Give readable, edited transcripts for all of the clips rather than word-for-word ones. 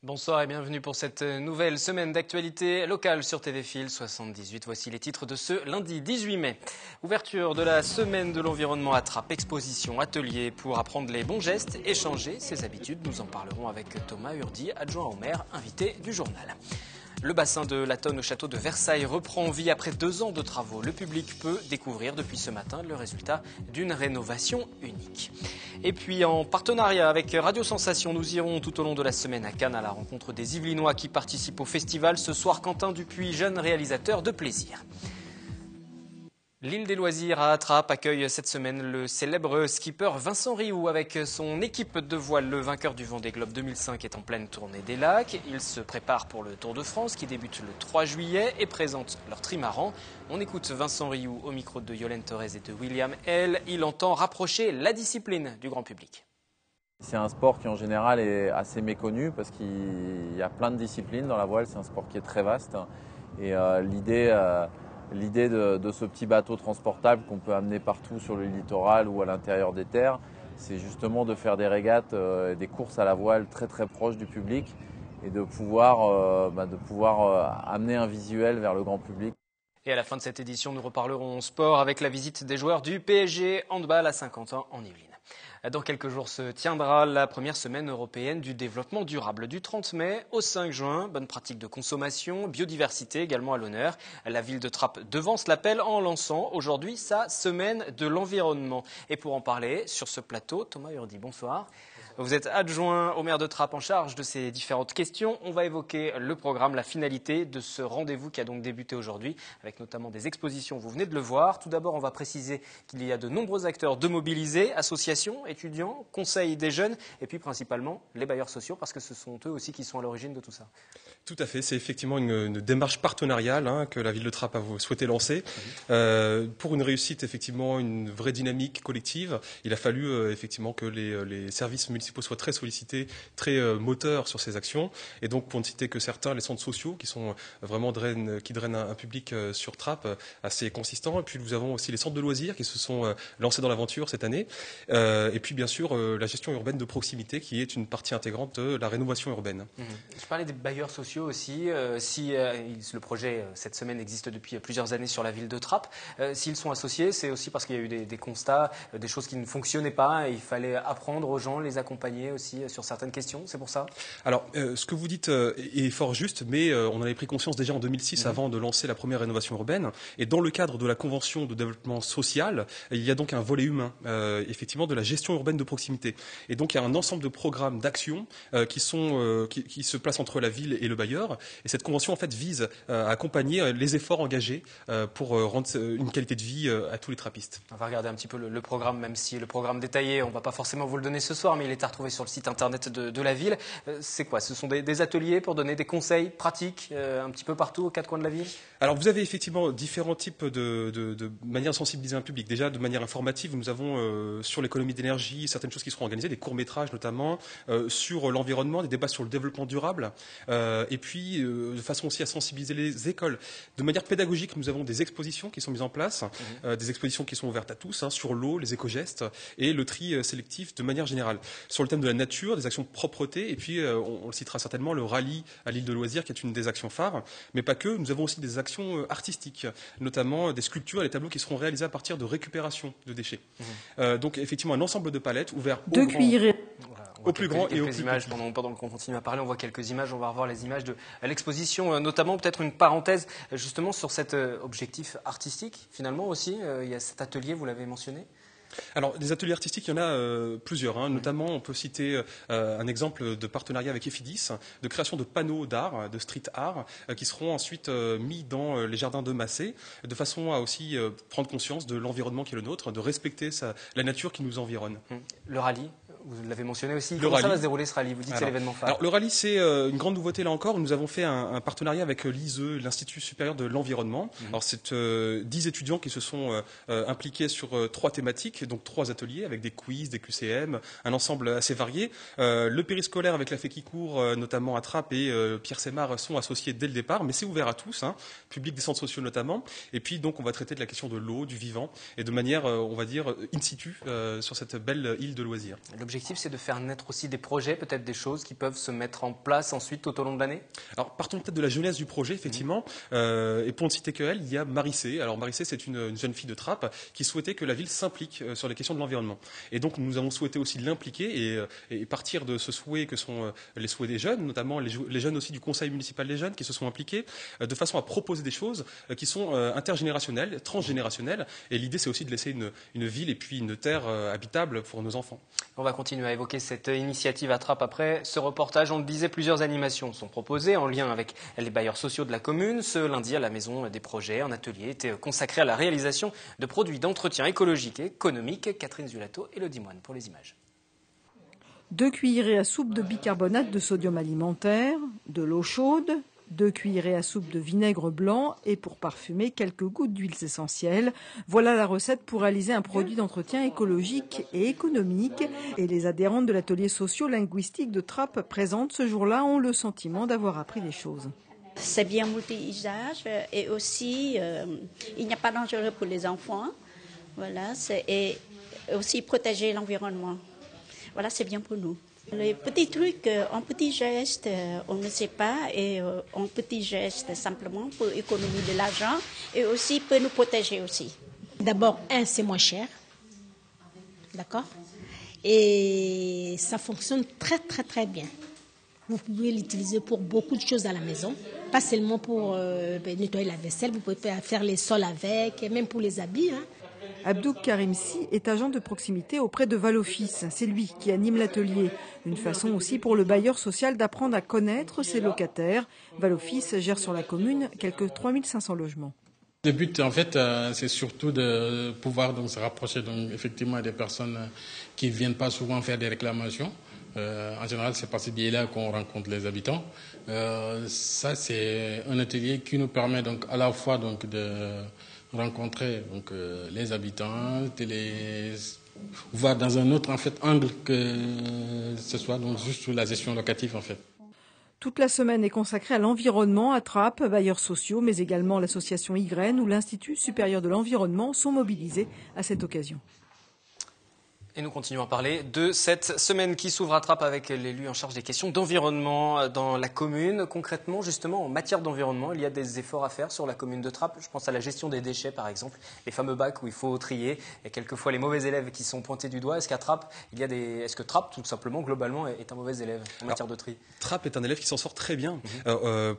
Bonsoir et bienvenue pour cette nouvelle semaine d'actualité locale sur TV Fil 78. Voici les titres de ce lundi 18 mai. Ouverture de la semaine de l'environnement à Trappes, exposition, atelier pour apprendre les bons gestes et changer ses habitudes. Nous en parlerons avec Thomas Urdi, adjoint au maire, invité du journal. Le bassin de la Tonne au château de Versailles reprend vie après 2 ans de travaux. Le public peut découvrir depuis ce matin le résultat d'une rénovation unique. Et puis en partenariat avec Radio Sensation, nous irons tout au long de la semaine à Cannes à la rencontre des Yvelinois qui participent au festival. Ce soir, Quentin Dupuis, jeune réalisateur de plaisir. L'île des loisirs à Trappes accueille cette semaine le célèbre skipper Vincent Rioux avec son équipe de voile. Le vainqueur du Vendée Globe 2005 est en pleine tournée des lacs. Il se prépare pour le Tour de France qui débute le 3 juillet et présente leur trimaran. On écoute Vincent Rioux au micro de Yolène Thorez et de William L. Il entend rapprocher la discipline du grand public. C'est un sport qui en général est assez méconnu parce qu'il y a plein de disciplines dans la voile. C'est un sport qui est très vaste et l'idée de ce petit bateau transportable qu'on peut amener partout sur le littoral ou à l'intérieur des terres, c'est justement de faire des régates, des courses à la voile très très proches du public et de pouvoir amener un visuel vers le grand public. Et à la fin de cette édition, nous reparlerons sport avec la visite des joueurs du PSG Handball à Saint-Quentin en Yvelines. Dans quelques jours se tiendra la première semaine européenne du développement durable du 30 mai au 5 juin. Bonne pratique de consommation, biodiversité également à l'honneur. La ville de Trappes devance l'appel en lançant aujourd'hui sa semaine de l'environnement. Et pour en parler sur ce plateau, Thomas Urdi, bonsoir. Vous êtes adjoint au maire de Trappes en charge de ces différentes questions. On va évoquer le programme, la finalité de ce rendez-vous qui a donc débuté aujourd'hui, avec notamment des expositions, vous venez de le voir. Tout d'abord, on va préciser qu'il y a de nombreux acteurs de mobilisés, associations, étudiants, conseils des jeunes, et puis principalement les bailleurs sociaux, parce que ce sont eux aussi qui sont à l'origine de tout ça. Tout à fait, c'est effectivement une démarche partenariale que la ville de Trappes a souhaité lancer. Pour une réussite, effectivement, une vraie dynamique collective, il a fallu effectivement que les services municipaux soient très sollicités, très moteurs sur ces actions. Et donc, pour ne citer que certains, les centres sociaux qui sont vraiment qui drainent un public sur Trappes assez consistant. Et puis, nous avons aussi les centres de loisirs qui se sont lancés dans l'aventure cette année. Et puis, bien sûr, la gestion urbaine de proximité qui est une partie intégrante de la rénovation urbaine. Je parlais des bailleurs sociaux aussi. Le projet, cette semaine, existe depuis plusieurs années sur la ville de Trappes. S'ils sont associés, c'est aussi parce qu'il y a eu des constats, des choses qui ne fonctionnaient pas et il fallait apprendre aux gens, les accompagner aussi sur certaines questions, c'est pour ça? Alors, ce que vous dites est fort juste, mais on en avait pris conscience déjà en 2006 avant de lancer la première rénovation urbaine. Et dans le cadre de la Convention de développement social, il y a donc un volet humain, effectivement, de la gestion urbaine de proximité. Et donc, il y a un ensemble de programmes d'actions qui se placent entre la ville et le bailleur. Et cette convention, en fait, vise à accompagner les efforts engagés pour rendre une qualité de vie à tous les trappistes. On va regarder un petit peu le programme, même si le programme détaillé, on ne va pas forcément vous le donner ce soir, mais il est à retrouver sur le site internet de la ville. C'est quoi? Ce sont des ateliers pour donner des conseils pratiques un petit peu partout aux 4 coins de la ville? Alors, vous avez effectivement différents types de manières de sensibiliser un public. Déjà, de manière informative, nous avons sur l'économie d'énergie certaines choses qui seront organisées, des courts-métrages notamment, sur l'environnement, des débats sur le développement durable. Et puis, de façon aussi à sensibiliser les écoles. De manière pédagogique, nous avons des expositions qui sont mises en place, des expositions qui sont ouvertes à tous, sur l'eau, les éco-gestes et le tri sélectif de manière générale. Sur le thème de la nature, des actions de propreté, et puis on le citera certainement, le rallye à l'île de loisirs, qui est une des actions phares. Mais pas que, nous avons aussi des actions artistiques, notamment des sculptures et des tableaux qui seront réalisés à partir de récupération de déchets. Donc effectivement, un ensemble de palettes ouvertes au plus grand et au plus images petit. pendant qu'on continue à parler, on voit quelques images, on va revoir les images de l'exposition, notamment peut-être une parenthèse justement sur cet objectif artistique finalement aussi. Il y a cet atelier, vous l'avez mentionné. Alors, des ateliers artistiques, il y en a plusieurs. Notamment, on peut citer un exemple de partenariat avec Efidis, de création de panneaux d'art, de street art, qui seront ensuite mis dans les jardins de Massé, de façon à aussi prendre conscience de l'environnement qui est le nôtre, de respecter la nature qui nous environne. Le rallye, Vous l'avez mentionné aussi. Le Comment ça rallye. va se dérouler ce rallye? Vous dites que c'est l'événement phare. Alors le rallye, c'est une grande nouveauté là encore. Nous avons fait un partenariat avec l'ISE, l'Institut supérieur de l'environnement. Alors c'est 10 étudiants qui se sont impliqués sur 3 thématiques, donc 3 ateliers avec des quiz, des QCM, un ensemble assez varié. Le périscolaire avec la Féquicourt, notamment à Trappes et Pierre Sémar sont associés dès le départ, mais c'est ouvert à tous, public des centres sociaux notamment. Et puis donc on va traiter de la question de l'eau, du vivant, et de manière, on va dire, in situ sur cette belle île de loisirs. L'objectif, c'est de faire naître aussi des projets, peut-être des choses qui peuvent se mettre en place ensuite tout au long de l'année? Alors, partons peut-être de la jeunesse du projet, effectivement. Et pour ne citer qu'elle, il y a Marissé. Alors, Marissé, c'est une jeune fille de Trappes qui souhaitait que la ville s'implique sur les questions de l'environnement. Et donc, nous avons souhaité aussi l'impliquer et partir de ce souhait que sont les souhaits des jeunes, notamment les jeunes aussi du conseil municipal des jeunes qui se sont impliqués, de façon à proposer des choses qui sont intergénérationnelles, transgénérationnelles. Et l'idée, c'est aussi de laisser une ville et puis une terre habitable pour nos enfants. On va continuer à évoquer cette initiative à Trappes après ce reportage. On le disait, plusieurs animations sont proposées en lien avec les bailleurs sociaux de la commune. Ce lundi, à la Maison des Projets, un atelier était consacré à la réalisation de produits d'entretien écologique et économique. Catherine Zulato et Elodie Moine pour les images. 2 cuillerées à soupe de bicarbonate de sodium alimentaire, de l'eau chaude, 2 cuillerées à soupe de vinaigre blanc et pour parfumer quelques gouttes d'huiles essentielles. Voilà la recette pour réaliser un produit d'entretien écologique et économique. Et les adhérentes de l'atelier socio-linguistique de Trappes présentes ce jour-là ont le sentiment d'avoir appris des choses. C'est bien multi-usage et aussi il n'y a pas dangereux pour les enfants. Voilà, et aussi protéger l'environnement. Voilà, c'est bien pour nous. Les petits trucs, en petits gestes, on ne sait pas, et en petits gestes simplement pour économiser de l'argent et aussi pour nous protéger aussi. D'abord, c'est moins cher, d'accord? Et ça fonctionne très très très bien. Vous pouvez l'utiliser pour beaucoup de choses à la maison, pas seulement pour nettoyer la vaisselle, vous pouvez faire les sols avec, et même pour les habits. Abdou Karimsi est agent de proximité auprès de Valoffice. C'est lui qui anime l'atelier. Une façon aussi pour le bailleur social d'apprendre à connaître ses locataires. Valoffice gère sur la commune quelques 3500 logements. Le but, en fait, c'est surtout de pouvoir donc, se rapprocher donc, effectivement des personnes qui ne viennent pas souvent faire des réclamations. En général, c'est par ce biais-là qu'on rencontre les habitants. Ça, c'est un atelier qui nous permet donc, à la fois donc, de rencontrer donc, les habitants, de les voir dans un autre en fait, angle que ce soit donc, juste sur la gestion locative. En fait. Toute la semaine est consacrée à l'environnement à Trappes, bailleurs sociaux, mais également l'association Y ou l'Institut supérieur de l'environnement sont mobilisés à cette occasion. Et nous continuons à parler de cette semaine qui s'ouvre à Trappes avec l'élu en charge des questions d'environnement dans la commune. Concrètement, justement, en matière d'environnement, il y a des efforts à faire sur la commune de Trappes. Je pense à la gestion des déchets, par exemple, les fameux bacs où il faut trier. Il y a quelquefois les mauvais élèves qui sont pointés du doigt. Est-ce qu'à Trappes, est-ce que Trappes, tout simplement, globalement, est un mauvais élève en matière de tri? Trappes est un élève qui s'en sort très bien.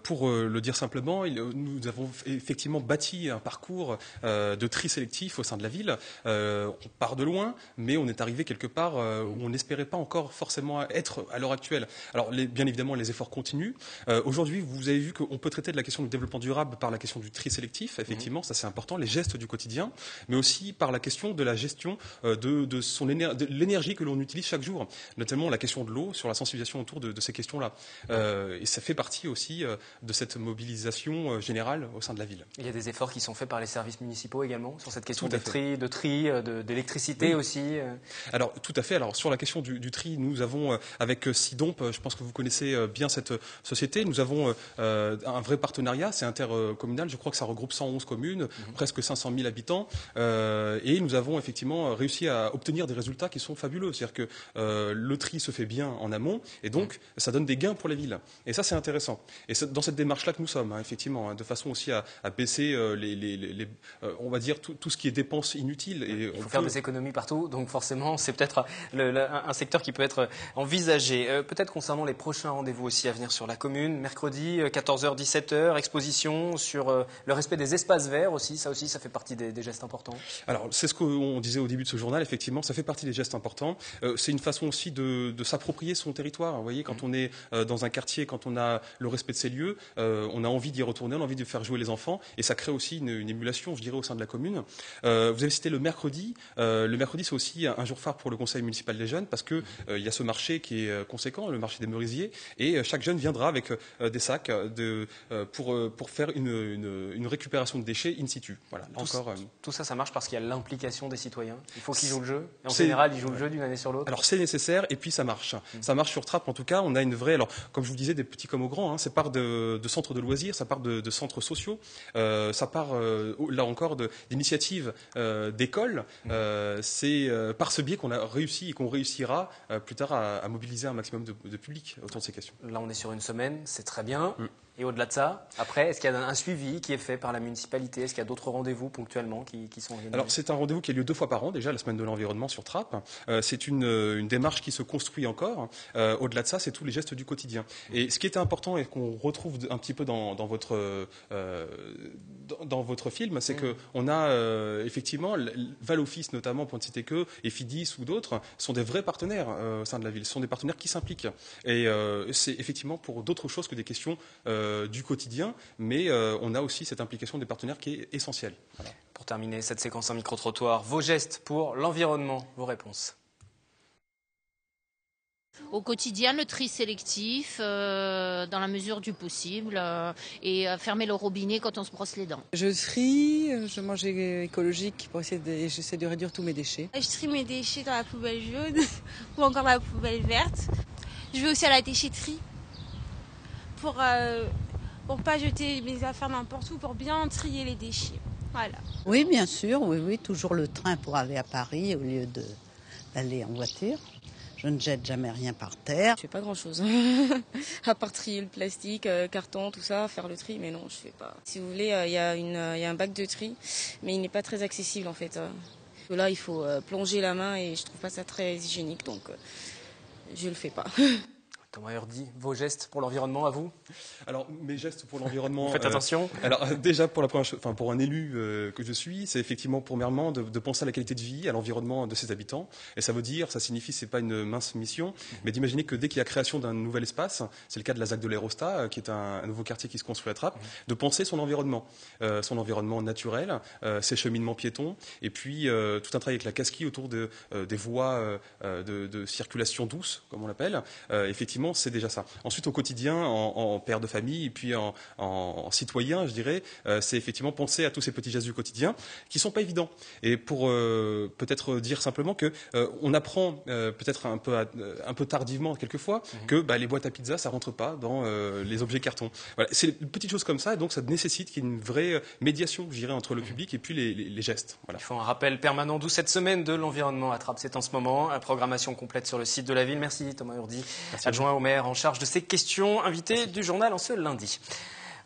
Pour le dire simplement, nous avons effectivement bâti un parcours de tri sélectif au sein de la ville. On part de loin, mais on est arrivé quelque part où on n'espérait pas encore forcément être à l'heure actuelle. Alors, bien évidemment, les efforts continuent. Aujourd'hui, vous avez vu qu'on peut traiter de la question du développement durable par la question du tri sélectif, effectivement, ça c'est important, les gestes du quotidien, mais aussi par la question de la gestion de l'énergie que l'on utilise chaque jour, notamment la question de l'eau, sur la sensibilisation autour de ces questions-là. Et ça fait partie aussi de cette mobilisation générale au sein de la ville. Il y a des efforts qui sont faits par les services municipaux également sur cette question de tri, d'électricité aussi. Alors, tout à fait. Alors, sur la question du tri, nous avons, avec Sidomp, je pense que vous connaissez bien cette société, nous avons un vrai partenariat, c'est intercommunal, je crois que ça regroupe 111 communes, presque 500 000 habitants, et nous avons effectivement réussi à obtenir des résultats qui sont fabuleux. C'est-à-dire que le tri se fait bien en amont, et donc ça donne des gains pour les villes. Et ça, c'est intéressant. Et c'est dans cette démarche-là que nous sommes, effectivement, de façon aussi à baisser on va dire, tout ce qui est dépenses inutiles. Et il faut faire des économies partout, donc forcément, c'est peut-être un secteur qui peut être envisagé. Peut-être concernant les prochains rendez-vous aussi à venir sur la commune, mercredi 14h, 17h, exposition sur le respect des espaces verts aussi, ça fait partie des gestes importants. Alors, c'est ce qu'on disait au début de ce journal, effectivement, ça fait partie des gestes importants. C'est une façon aussi de s'approprier son territoire. Vous voyez, quand on est dans un quartier, quand on a le respect de ses lieux, on a envie d'y retourner, on a envie de faire jouer les enfants, et ça crée aussi une émulation, je dirais, au sein de la commune. Vous avez cité le mercredi. Le mercredi, c'est aussi un jour jour phare pour le conseil municipal des jeunes parce que il y a ce marché qui est conséquent, le marché des merisiers, et chaque jeune viendra avec des sacs pour faire une récupération de déchets in situ. Voilà. Tout ça marche parce qu'il y a l'implication des citoyens. Il faut qu'ils jouent le jeu. Et en général, ils jouent le jeu d'une année sur l'autre. Alors c'est nécessaire et puis ça marche. Ça marche sur Trappes en tout cas. On a une vraie. Alors comme je vous disais, des petits comme aux grands. Hein, ça part de centres de loisirs, ça part de centres sociaux, ça part là encore d'initiatives d'écoles. C'est par ce biais qu'on a réussi et qu'on réussira plus tard à mobiliser un maximum de public autour de ces questions. Là, on est sur une semaine, c'est très bien. Et au-delà de ça, après, est-ce qu'il y a un suivi qui est fait par la municipalité? Est-ce qu'il y a d'autres rendez-vous ponctuellement qui sont organisés? Alors, c'est un rendez-vous qui a lieu 2 fois par an, déjà, la semaine de l'environnement sur Trappes. C'est une démarche qui se construit encore. Au-delà de ça, c'est tous les gestes du quotidien. Et ce qui était important et qu'on retrouve un petit peu dans votre film, c'est qu'on a effectivement, Val-Office notamment, pour ne citer que, et FIDIS ou d'autres, sont des vrais partenaires au sein de la ville. Ce sont des partenaires qui s'impliquent. Et c'est effectivement pour d'autres choses que des questions du quotidien, mais on a aussi cette implication des partenaires qui est essentielle. Voilà. Pour terminer cette séquence en micro-trottoir, vos gestes pour l'environnement, vos réponses. Au quotidien, le tri sélectif, dans la mesure du possible, et fermer le robinet quand on se brosse les dents. Je trie, je mange écologique pour j'essaie de réduire tous mes déchets. Je trie mes déchets dans la poubelle jaune ou encore dans la poubelle verte. Je vais aussi à la déchetterie pour pas jeter mes affaires n'importe où, pour bien trier les déchets. Voilà. Oui, bien sûr, oui, toujours le train pour aller à Paris au lieu d'aller en voiture. Je ne jette jamais rien par terre. Je fais pas grand-chose, à part trier le plastique, carton, tout ça, faire le tri, mais non, je fais pas. Si vous voulez, il y a un bac de tri, mais il n'est pas très accessible en fait. Là, il faut plonger la main et je trouve pas ça très hygiénique, donc je le fais pas. Thomas Hurdy, vos gestes pour l'environnement à vous? Alors, mes gestes pour l'environnement... Faites attention. Alors, déjà, pour un élu que je suis, c'est effectivement, premièrement, de penser à la qualité de vie, à l'environnement de ses habitants. Et ça signifie, c'est pas une mince mission, mais d'imaginer que dès qu'il y a création d'un nouvel espace, c'est le cas de la ZAC de l'Aérostat, qui est un nouveau quartier qui se construit à Trappes, de penser son environnement naturel, ses cheminements piétons, et puis tout un travail avec la casquille autour des voies de circulation douce, comme on l'appelle. Effectivement, c'est déjà ça. Ensuite, au quotidien, en père de famille, et puis en citoyen, je dirais, c'est effectivement penser à tous ces petits gestes du quotidien qui sont pas évidents. Et pour peut-être dire simplement que on apprend peut-être un peu tardivement quelquefois que les boîtes à pizza ça rentre pas dans les objets carton. Voilà, c'est des petites choses comme ça, et donc ça nécessite qu'il y ait une vraie médiation, je dirais, entre le public et puis les gestes. Voilà. Il faut un rappel permanent, d'où cette semaine de l'environnement à Trappes, c'est en ce moment. Programmation complète sur le site de la ville. Merci Thomas Hurdy, adjoint au maire en charge de ces questions, invité du journal en ce lundi.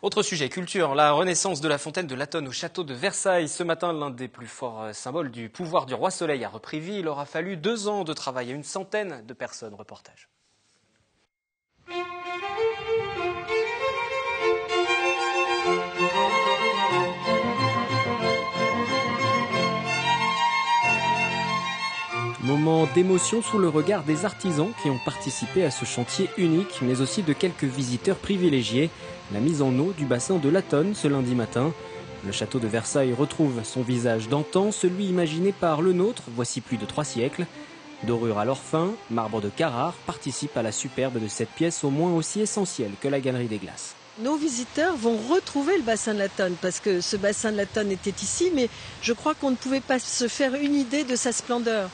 Autre sujet, culture, la renaissance de la fontaine de Latonne au château de Versailles. Ce matin, l'un des plus forts symboles du pouvoir du roi Soleil a repris vie. Il aura fallu 2 ans de travail à une centaine de personnes. Reportage. Moment d'émotion sous le regard des artisans qui ont participé à ce chantier unique, mais aussi de quelques visiteurs privilégiés. La mise en eau du bassin de Latonne ce lundi matin. Le château de Versailles retrouve son visage d'antan, celui imaginé par le nôtre, voici plus de 3 siècles. Dorure alors fin, marbre de Carrare participe à la superbe de cette pièce au moins aussi essentielle que la Galerie des Glaces. Nos visiteurs vont retrouver le bassin de Latonne, parce que ce bassin de Latonne était ici, mais je crois qu'on ne pouvait pas se faire une idée de sa splendeur.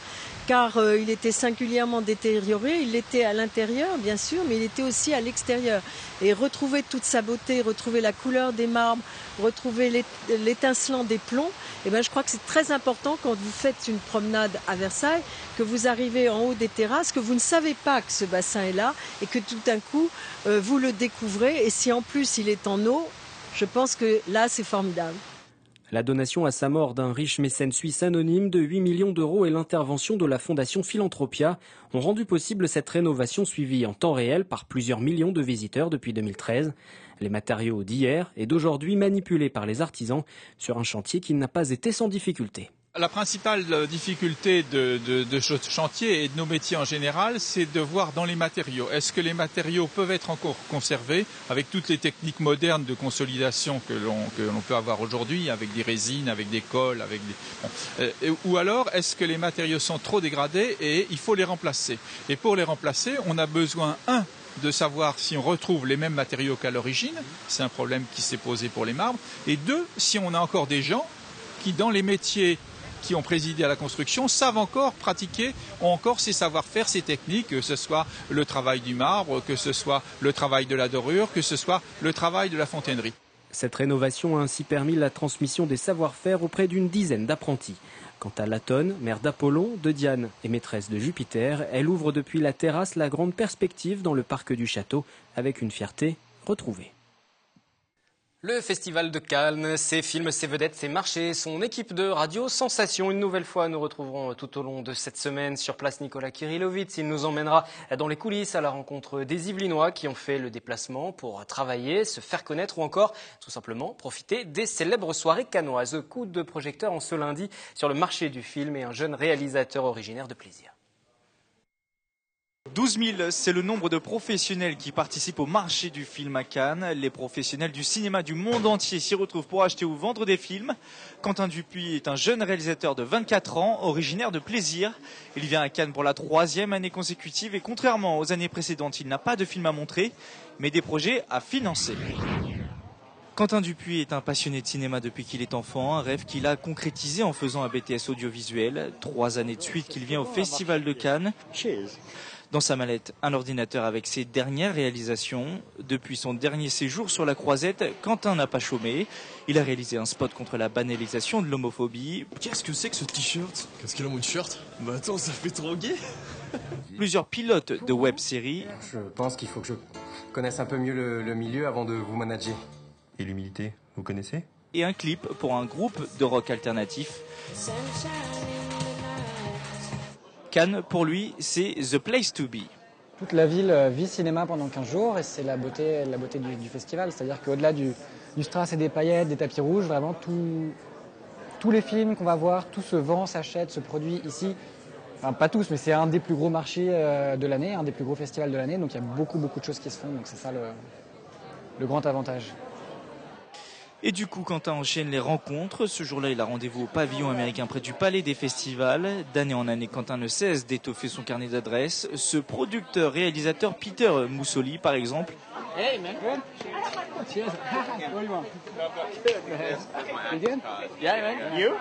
Car il était singulièrement détérioré, il l'était à l'intérieur bien sûr, mais il était aussi à l'extérieur. Et retrouver toute sa beauté, retrouver la couleur des marbres, retrouver l'étincelant des plombs, je crois que c'est très important quand vous faites une promenade à Versailles, que vous arrivez en haut des terrasses, que vous ne savez pas que ce bassin est là et que tout d'un coup vous le découvrez. Et si en plus il est en eau, je pense que là c'est formidable. La donation à sa mort d'un riche mécène suisse anonyme de 8 millions d'euros et l'intervention de la fondation Philanthropia ont rendu possible cette rénovation suivie en temps réel par plusieurs millions de visiteurs depuis 2013. Les matériaux d'hier et d'aujourd'hui manipulés par les artisans sur un chantier qui n'a pas été sans difficulté. La principale difficulté de ce chantier et de nos métiers en général, c'est de voir dans les matériaux. Est-ce que les matériaux peuvent être encore conservés avec toutes les techniques modernes de consolidation que l'on peut avoir aujourd'hui, avec des résines, avec des colles, ou alors est-ce que les matériaux sont trop dégradés et il faut les remplacer. Et pour les remplacer, on a besoin, de savoir si on retrouve les mêmes matériaux qu'à l'origine, c'est un problème qui s'est posé pour les marbres, et 2, si on a encore des gens qui, dans les métiers qui ont présidé à la construction, savent encore pratiquer, ont encore ces savoir-faire, ces techniques, que ce soit le travail du marbre, que ce soit le travail de la dorure, que ce soit le travail de la fontainerie. Cette rénovation a ainsi permis la transmission des savoir-faire auprès d'une dizaine d'apprentis. Quant à Latone, mère d'Apollon, de Diane et maîtresse de Jupiter, elle ouvre depuis la terrasse la grande perspective dans le parc du château, avec une fierté retrouvée. Le Festival de Cannes, ses films, ses vedettes, ses marchés, son équipe de radio Sensation. Une nouvelle fois, nous retrouverons tout au long de cette semaine sur place Nicolas Kirillovitz. Il nous emmènera dans les coulisses à la rencontre des Yvelinois qui ont fait le déplacement pour travailler, se faire connaître ou encore tout simplement profiter des célèbres soirées cannoises. Coup de projecteur en ce lundi sur le marché du film et un jeune réalisateur originaire de Plaisir. 12 000, c'est le nombre de professionnels qui participent au marché du film à Cannes. Les professionnels du cinéma du monde entier s'y retrouvent pour acheter ou vendre des films. Quentin Dupuis est un jeune réalisateur de 24 ans, originaire de Plaisir. Il vient à Cannes pour la 3e année consécutive et contrairement aux années précédentes, il n'a pas de film à montrer, mais des projets à financer. Quentin Dupuis est un passionné de cinéma depuis qu'il est enfant, un rêve qu'il a concrétisé en faisant un BTS audiovisuel. 3 années de suite qu'il vient au Festival de Cannes. Dans sa mallette, un ordinateur avec ses dernières réalisations. Depuis son dernier séjour sur la Croisette, Quentin n'a pas chômé. Il a réalisé un spot contre la banalisation de l'homophobie. Qu'est-ce que c'est que ce t-shirt? Qu'est-ce qu'il a mon t-shirt? Bah attends, ça fait trop gay. Plusieurs pilotes de web-séries. Je pense qu'il faut que je connaisse un peu mieux le milieu avant de vous manager. Et l'humilité, vous connaissez? Et un clip pour un groupe de rock alternatif. Cannes, pour lui, c'est the place to be. Toute la ville vit cinéma pendant 15 jours et c'est la beauté du festival. C'est-à-dire qu'au-delà du strass et des paillettes, des tapis rouges, vraiment tous les films qu'on va voir, tout se vend, s'achète, se produit ici. Enfin, pas tous, mais c'est un des plus gros marchés de l'année, un des plus gros festivals de l'année. Donc il y a beaucoup de choses qui se font. Donc c'est ça le grand avantage. Et du coup, Quentin enchaîne les rencontres. Ce jour-là, il a rendez-vous au pavillon américain près du Palais des Festivals. D'année en année, Quentin ne cesse d'étoffer son carnet d'adresses. Ce producteur-réalisateur Peter Musoli, par exemple, Hey man, good. Cheers. What do you want? You good? Yeah man. You?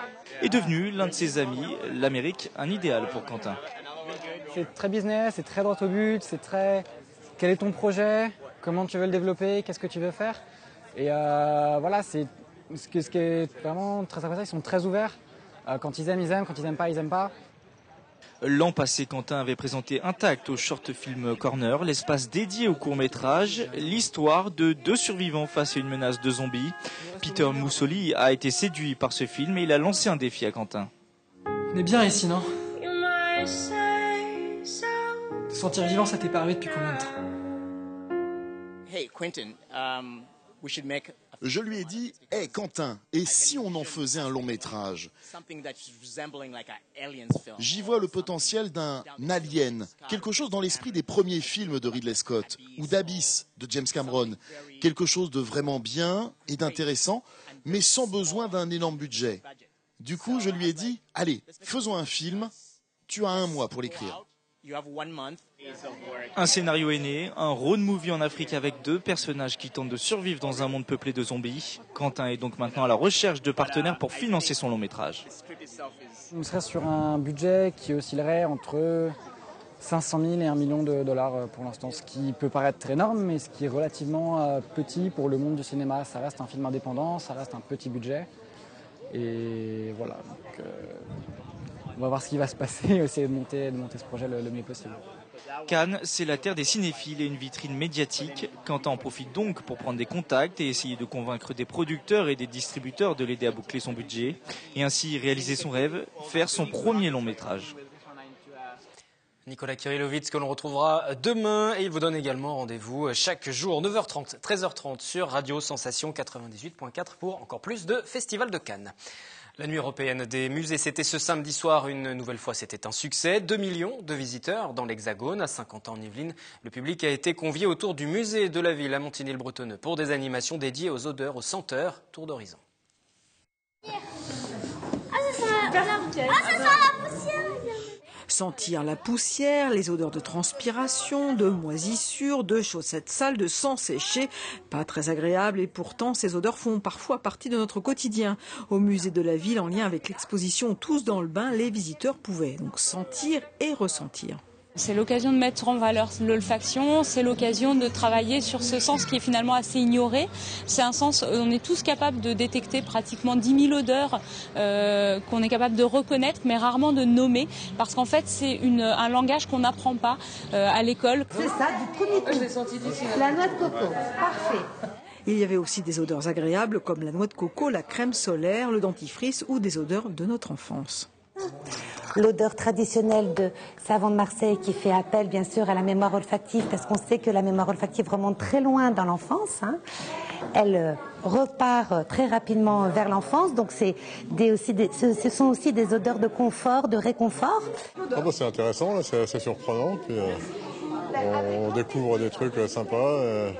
est devenu l'un de ses amis. L'Amérique, un idéal pour Quentin. C'est très business, c'est très droit au but, c'est très... Quel est ton projet? Comment tu veux le développer? Qu'est-ce que tu veux faire? Et voilà, c'est ce qui est vraiment très intéressant, ils sont très ouverts. Quand ils aiment, quand ils n'aiment pas, ils n'aiment pas. L'an passé, Quentin avait présenté Intact au Short Film Corner, l'espace dédié au court-métrage, l'histoire de 2 survivants face à une menace de zombies. Peter Musoli a été séduit par ce film et il a lancé un défi à Quentin. On est bien ici, non? Te sentir vivant, ça t'est pas arrivé depuis combien de temps? Hey, Quentin, we should make Je lui ai dit, hey Quentin, et si on en faisait un long métrage? J'y vois le potentiel d'un alien, quelque chose dans l'esprit des premiers films de Ridley Scott, ou d'Abyss de James Cameron, quelque chose de vraiment bien et d'intéressant, mais sans besoin d'un énorme budget. Du coup, je lui ai dit, allez, faisons un film, tu as 1 mois pour l'écrire. Un scénario est né, un road movie en Afrique avec 2 personnages qui tentent de survivre dans un monde peuplé de zombies. Quentin est donc maintenant à la recherche de partenaires pour financer son long métrage. On serait sur un budget qui oscillerait entre 500 000 et $1 million pour l'instant, ce qui peut paraître énorme, mais ce qui est relativement petit pour le monde du cinéma. Ça reste un film indépendant, ça reste un petit budget. Et voilà, donc, on va voir ce qui va se passer, essayer de monter ce projet le mieux possible. Cannes, c'est la terre des cinéphiles et une vitrine médiatique. Quentin en profite donc pour prendre des contacts et essayer de convaincre des producteurs et des distributeurs de l'aider à boucler son budget et ainsi réaliser son rêve, faire son premier long métrage. Nicolas Kirillovitz que l'on retrouvera demain et il vous donne également rendez-vous chaque jour 9h30, 13h30 sur Radio Sensation 98.4 pour encore plus de Festival de Cannes. La nuit européenne des musées, c'était ce samedi soir. Une nouvelle fois, c'était un succès. 2 millions de visiteurs dans l'Hexagone. À 50 ans en Yvelines, le public a été convié autour du musée de la ville à Montigny-le-Bretonneux pour des animations dédiées aux odeurs, aux senteurs. Tour d'horizon. Sentir la poussière, les odeurs de transpiration, de moisissure, de chaussettes sales, de sang séché. Pas très agréable et pourtant ces odeurs font parfois partie de notre quotidien. Au musée de la ville, en lien avec l'exposition Tous dans le bain, les visiteurs pouvaient donc sentir et ressentir. C'est l'occasion de mettre en valeur l'olfaction, c'est l'occasion de travailler sur ce sens qui est finalement assez ignoré. C'est un sens, on est tous capables de détecter pratiquement 10 000 odeurs qu'on est capable de reconnaître, mais rarement de nommer, parce qu'en fait c'est un langage qu'on n'apprend pas à l'école. C'est ça, du premier coup. La noix de coco, parfait. Il y avait aussi des odeurs agréables comme la noix de coco, la crème solaire, le dentifrice ou des odeurs de notre enfance. L'odeur traditionnelle de savon de Marseille qui fait appel bien sûr à la mémoire olfactive parce qu'on sait que la mémoire olfactive remonte très loin dans l'enfance. Elle repart très rapidement vers l'enfance, donc ce sont aussi des odeurs de confort, de réconfort. C'est intéressant, là, c'est assez surprenant. Puis, on découvre des trucs sympas.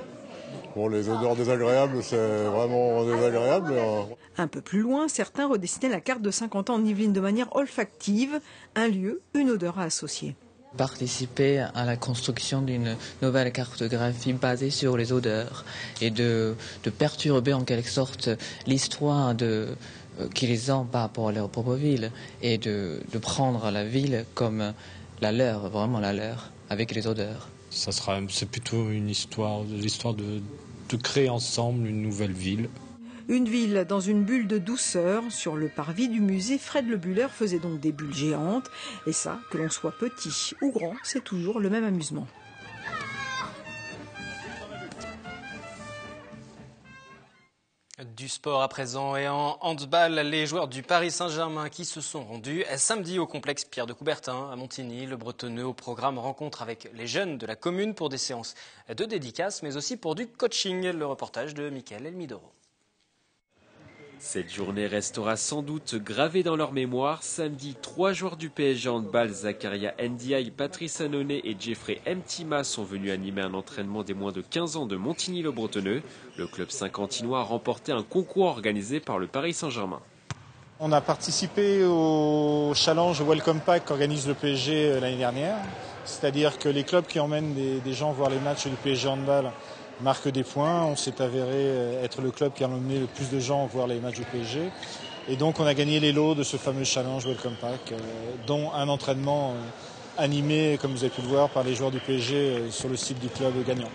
Les odeurs désagréables, c'est vraiment désagréable. Un peu plus loin, certains redessinaient la carte de 50 ans en Yvelines de manière olfactive, un lieu, une odeur à associer. Participer à la construction d'une nouvelle cartographie basée sur les odeurs et de perturber en quelque sorte l'histoire qu'ils ont par rapport à leur propre ville et de prendre la ville comme la leur, vraiment la leur, avec les odeurs. C'est plutôt l'histoire de créer ensemble une nouvelle ville. Une ville dans une bulle de douceur. Sur le parvis du musée, Fred Le Buller faisait donc des bulles géantes. Et ça, que l'on soit petit ou grand, c'est toujours le même amusement. Du sport à présent et en handball, les joueurs du Paris Saint-Germain qui se sont rendus samedi au complexe Pierre de Coubertin à Montigny, le Bretonneux, au programme rencontre avec les jeunes de la commune pour des séances de dédicaces mais aussi pour du coaching. Le reportage de Mickaël Elmidoro. Cette journée restera sans doute gravée dans leur mémoire. Samedi, 3 joueurs du PSG handball, Zakaria Ndiaye, Patrice Annonay et Jeffrey Mtima sont venus animer un entraînement des moins de 15 ans de Montigny-le-Bretonneux. Le club saint-quentinois a remporté un concours organisé par le Paris Saint-Germain. On a participé au challenge Welcome Pack qu'organise le PSG l'année dernière. C'est-à-dire que les clubs qui emmènent des gens voir les matchs du PSG handball marque des points. On s'est avéré être le club qui a emmené le plus de gens voir les matchs du PSG. Et donc on a gagné les lots de ce fameux challenge Welcome Pack, dont un entraînement animé, comme vous avez pu le voir, par les joueurs du PSG sur le site du club gagnant.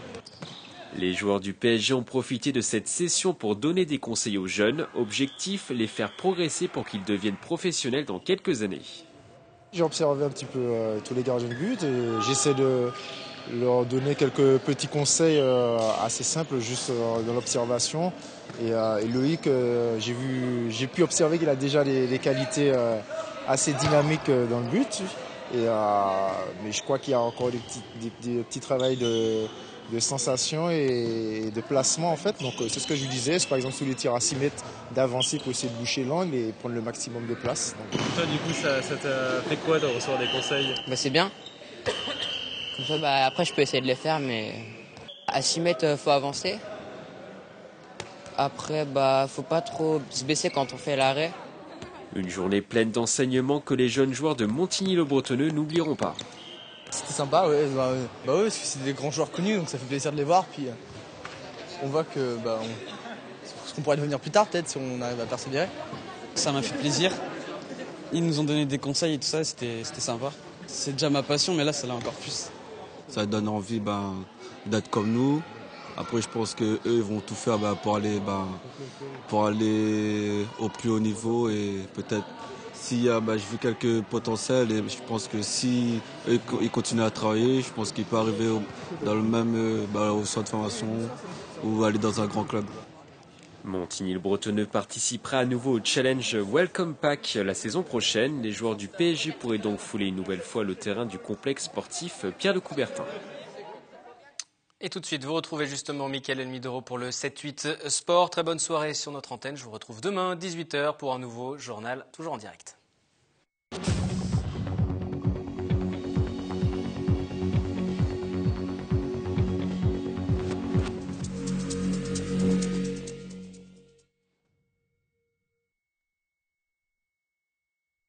Les joueurs du PSG ont profité de cette session pour donner des conseils aux jeunes. Objectif, les faire progresser pour qu'ils deviennent professionnels dans quelques années. J'ai observé un petit peu tous les gardiens de but et j'essaie de leur donner quelques petits conseils assez simples juste dans l'observation. Et Loïc, j'ai pu observer qu'il a déjà des qualités assez dynamiques dans le but. Mais je crois qu'il y a encore des petits travails de sensation et de placement en fait. Donc c'est ce que je lui disais, c'est par exemple sous les tirs à 6 mètres d'avancer pour essayer de boucher l'angle et prendre le maximum de place. Donc... Toi du coup ça t'a fait quoi de recevoir des conseils? C'est bien. Comme ça, après, je peux essayer de les faire, mais à 6 mètres, faut avancer. Après, faut pas trop se baisser quand on fait l'arrêt. Une journée pleine d'enseignements que les jeunes joueurs de Montigny-le-Bretonneux n'oublieront pas. C'était sympa, ouais, parce que c'est des grands joueurs connus, donc ça fait plaisir de les voir. Puis on voit que c'est ce qu'on pourrait devenir plus tard, peut-être, si on arrive à persévérer. Ça m'a fait plaisir. Ils nous ont donné des conseils et tout ça, c'était sympa. C'est déjà ma passion, mais là, ça l'est encore plus. Ça donne envie d'être comme nous. Après, je pense qu'eux vont tout faire pour aller au plus haut niveau. Et peut-être, s'il y a, j'ai vu quelques potentiels, et je pense que si eux, ils continuent à travailler, je pense qu'ils peuvent arriver dans le même au centre de formation ou aller dans un grand club. Montigny-le-Bretonneux participera à nouveau au challenge Welcome Pack la saison prochaine. Les joueurs du PSG pourraient donc fouler une nouvelle fois le terrain du complexe sportif Pierre de Coubertin. Et tout de suite, vous retrouvez justement Mickaël Elmidoro pour le 7-8 Sport. Très bonne soirée sur notre antenne. Je vous retrouve demain, 18h, pour un nouveau journal, toujours en direct.